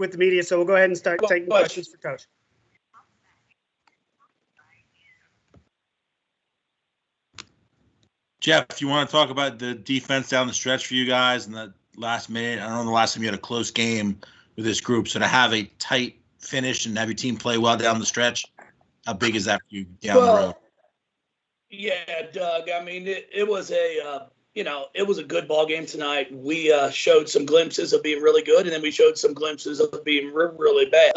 with the media, so we'll go ahead and start taking questions for Coach. Jeff, you want to talk about the defense down the stretch for you guys in the last minute? I don't know the last time you had a close game with this group, so to have a tight finish and have your team play well down the stretch, how big is that for you down the road? Yeah, Doug. I mean, it was it was a good ball game tonight. We showed some glimpses of being really good, and then we showed some glimpses of being really bad.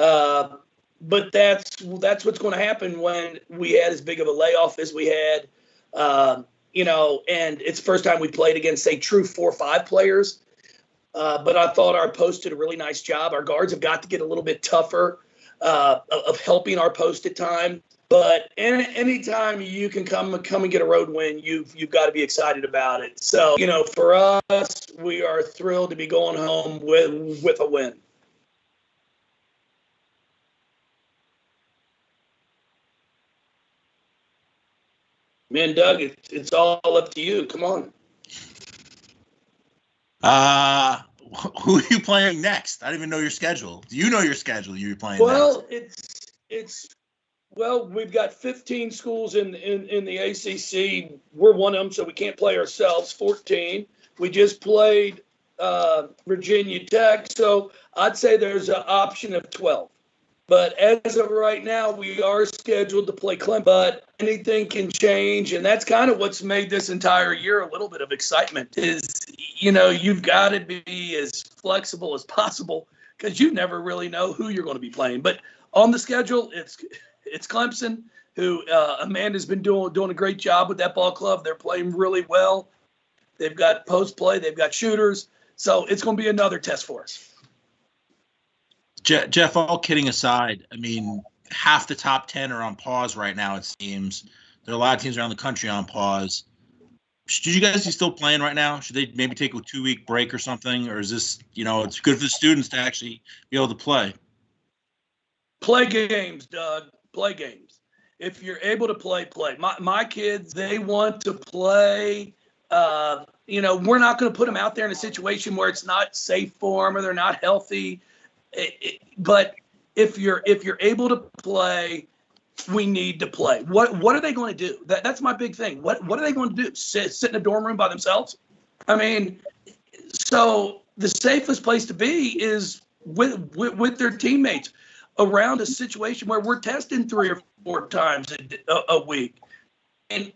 But that's what's going to happen when we had as big of a layoff as we had. And it's the first time we played against, say, true 4-5 players. But I thought our post did a really nice job. Our guards have got to get a little bit tougher of helping our post at time. But anytime you can come and get a road win, you've got to be excited about it. So, for us, we are thrilled to be going home with a win. Man, Doug, it's all up to you. Come on. Who are you playing next? I don't even know your schedule. Do you know your schedule you're playing next? Well, we've got 15 schools in the ACC. We're one of them, so we can't play ourselves. 14. We just played Virginia Tech, so I'd say there's an option of 12. But as of right now, we are scheduled to play Clemson, but anything can change, and that's kind of what's made this entire year a little bit of excitement is, you've got to be as flexible as possible because you never really know who you're going to be playing. But on the schedule, it's Clemson, who Amanda's been doing a great job with that ball club. They're playing really well. They've got post play. They've got shooters. So it's going to be another test for us. Jeff, all kidding aside, I mean, half the top 10 are on pause right now, it seems. There are a lot of teams around the country on pause. Should you guys be still playing right now? Should they maybe take a 2-week break or something? Or is this, it's good for the students to actually be able to play? Play games, Doug. Play games. If you're able to play. My kids, they want to play. We're not going to put them out there in a situation where it's not safe for them or they're not healthy. But if you're able to play, we need to play. What are they going to do? That's my big thing. What are they going to do? Sit in a dorm room by themselves? I mean, so the safest place to be is with their teammates around a situation where we're testing 3 or 4 times a week. And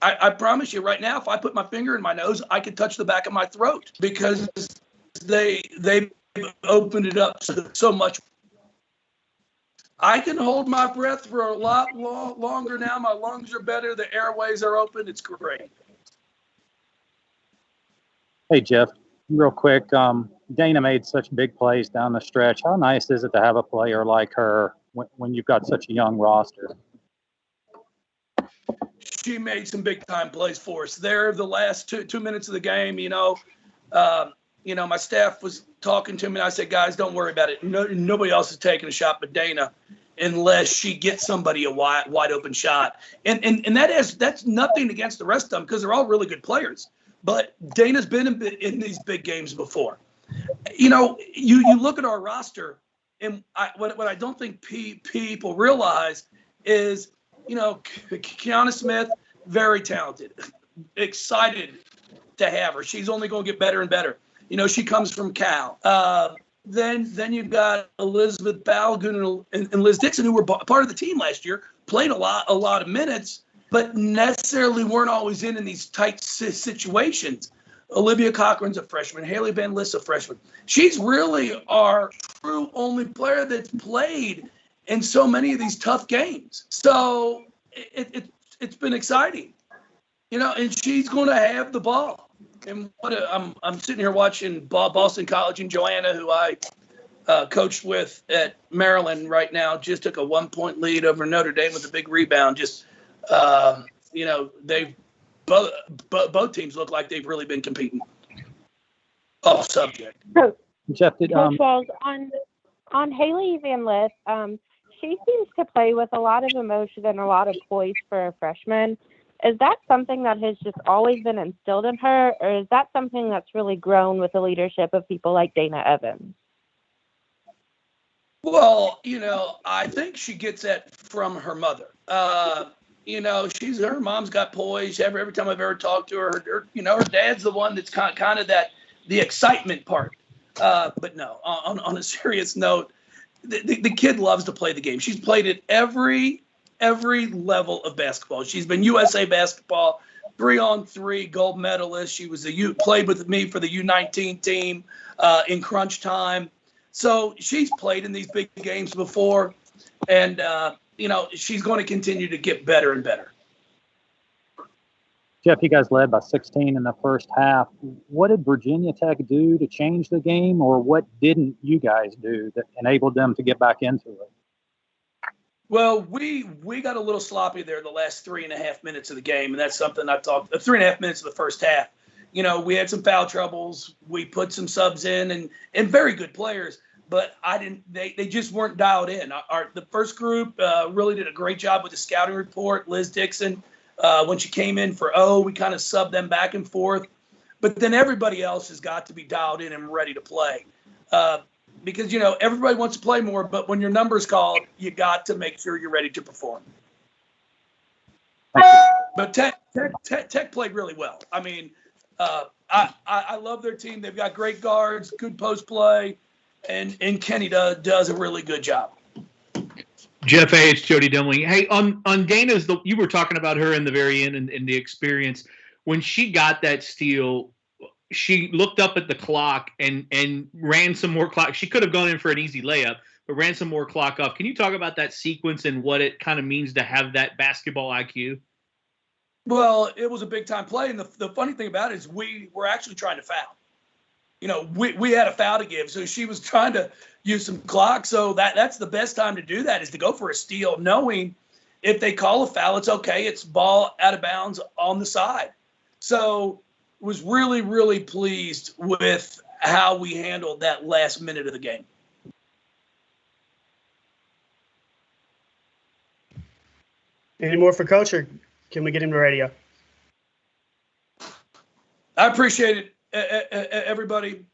I promise you right now, if I put my finger in my nose, I could touch the back of my throat because they opened it up so much. I can hold my breath for a lot longer now. My lungs are better. The airways are open. It's great. Hey, Jeff, real quick. Dana made such big plays down the stretch. How nice is it to have a player like her when you've got such a young roster? She made some big-time plays for us. There, the last two minutes of the game, my staff was talking to me, and I said, guys, don't worry about it. Nobody else is taking a shot but Dana unless she gets somebody a wide open shot. And that's nothing against the rest of them because they're all really good players. But Dana's been in these big games before. You look at our roster, and what I don't think people realize is, Kiana Smith, very talented, excited to have her. She's only going to get better and better. She comes from Cal. Then you've got Elizabeth Balgoon and Liz Dixon, who were part of the team last year, played a lot of minutes, but necessarily weren't always in these tight situations. Olivia Cochran's a freshman. Haley Van List's a freshman. She's really our true only player that's played in so many of these tough games. So it's been exciting, and she's going to have the ball. And I'm sitting here watching Boston College, and Joanna, who I coached with at Maryland right now, just took a 1-point lead over Notre Dame with a big rebound. Just, they've both teams look like they've really been competing. Off subject. So, Jeff, Coach Walz, on Haley Van Lith, she seems to play with a lot of emotion and a lot of poise for a freshman. Is that something that has just always been instilled in her, or is that something that's really grown with the leadership of people like Dana Evans? Well, I think she gets that from her mother. Her mom's got poise. Every time I've ever talked to her, her dad's the one that's kind of the excitement part. But no, on a serious note, the kid loves to play the game. She's played at every level of basketball. She's been USA basketball, 3-on-3 gold medalist. She was played with me for the U19 team in crunch time. So she's played in these big games before, and she's going to continue to get better and better. Jeff, you guys led by 16 in the first half. What did Virginia Tech do to change the game, or what didn't you guys do that enabled them to get back into it? Well, we got a little sloppy there the last 3.5 minutes of the game, and that's something I've talked. 3.5 minutes of the first half. We had some foul troubles. We put some subs in, and very good players, but they just weren't dialed in. The first group really did a great job with the scouting report. Liz Dixon. When she came in for we kind of subbed them back and forth. But then everybody else has got to be dialed in and ready to play. Because, everybody wants to play more, but when your number's called, you got to make sure you're ready to perform. But Tech played really well. I mean, I love their team. They've got great guards, good post play, and Kenny does a really good job. Jeff, hey, it's Jody Demling. Hey, on Dana's, you were talking about her in the very end and the experience. When she got that steal, she looked up at the clock and ran some more clock. She could have gone in for an easy layup, but ran some more clock off. Can you talk about that sequence and what it kind of means to have that basketball IQ? Well, it was a big-time play, and the funny thing about it is we were actually trying to foul. We had a foul to give, so she was trying to use some clock. So that's the best time to do that, is to go for a steal, knowing if they call a foul, it's okay. It's ball out of bounds on the side. So was really, really pleased with how we handled that last minute of the game. Any more for Coach, or can we get him to radio? I appreciate it, everybody.